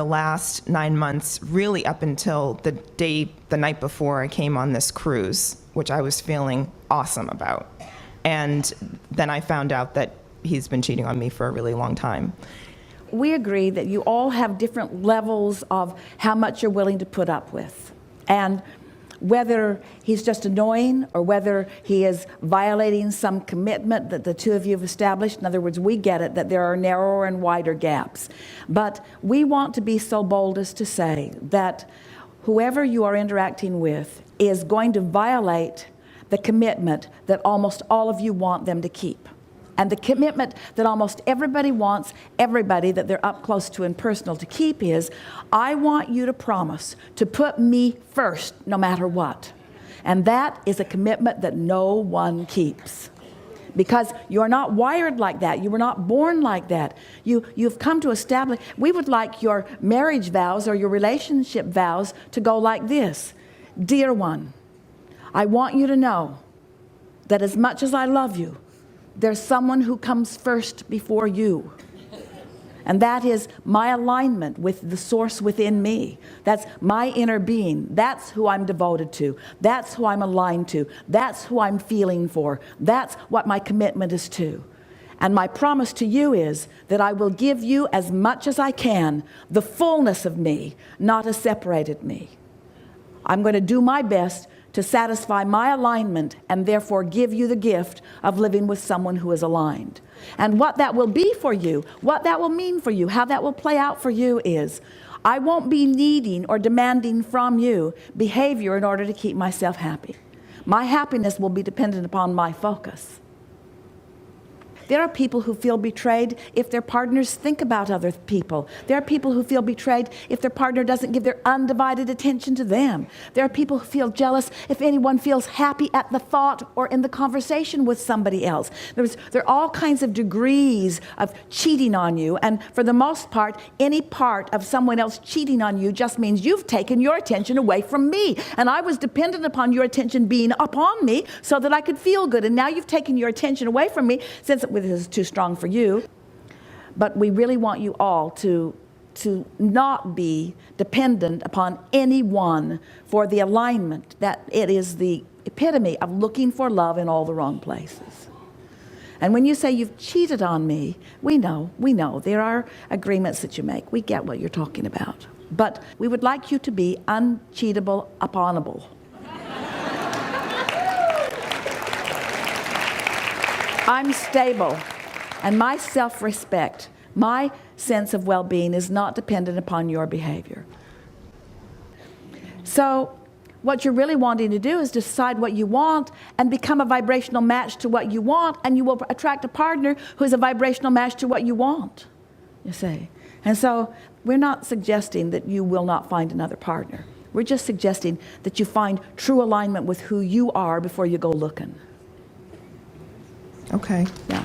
The last 9 months, really up until the night before I came on this cruise, which I was feeling awesome about. And then I found out that he's been cheating on me for a really long time. We agree that you all have different levels of how much you're willing to put up with. And whether he's just annoying or whether he is violating some commitment that the two of you have established. In other words, we get it that there are narrower and wider gaps. But we want to be so bold as to say that whoever you are interacting with is going to violate the commitment that almost all of you want them to keep. And the commitment that almost everybody wants, everybody that they're up close to and personal to keep is, I want you to promise to put me first no matter what. And that is a commitment that no one keeps. Because you're not wired like that. You were not born like that. You've come to establish, we would like your marriage vows or your relationship vows to go like this. Dear one, I want you to know that as much as I love you, there's someone who comes first before you. And that is my alignment with the source within me. That's my inner being. That's who I'm devoted to. That's who I'm aligned to. That's who I'm feeling for. That's what my commitment is to. And my promise to you is that I will give you as much as I can, the fullness of me, not a separated me. I'm going to do my best to satisfy my alignment and therefore give you the gift of living with someone who is aligned. And what that will be for you, what that will mean for you, how that will play out for you is, I won't be needing or demanding from you behavior in order to keep myself happy. My happiness will be dependent upon my focus. There are people who feel betrayed if their partners think about other people. There are people who feel betrayed if their partner doesn't give their undivided attention to them. There are people who feel jealous if anyone feels happy at the thought or in the conversation with somebody else. There are all kinds of degrees of cheating on you, and for the most part, any part of someone else cheating on you just means you've taken your attention away from me, and I was dependent upon your attention being upon me so that I could feel good, and now you've taken your attention away from me since this is too strong for you. But we really want you all to not be dependent upon anyone for the alignment, that it is the epitome of looking for love in all the wrong places. And when you say you've cheated on me, we know there are agreements that you make. We get what you're talking about. But we would like you to be uncheatable uponable. I'm stable, and my self-respect, my sense of well-being is not dependent upon your behavior. So what you're really wanting to do is decide what you want and become a vibrational match to what you want, and you will attract a partner who is a vibrational match to what you want, you see. And so we're not suggesting that you will not find another partner. We're just suggesting that you find true alignment with who you are before you go looking. Okay. Yeah.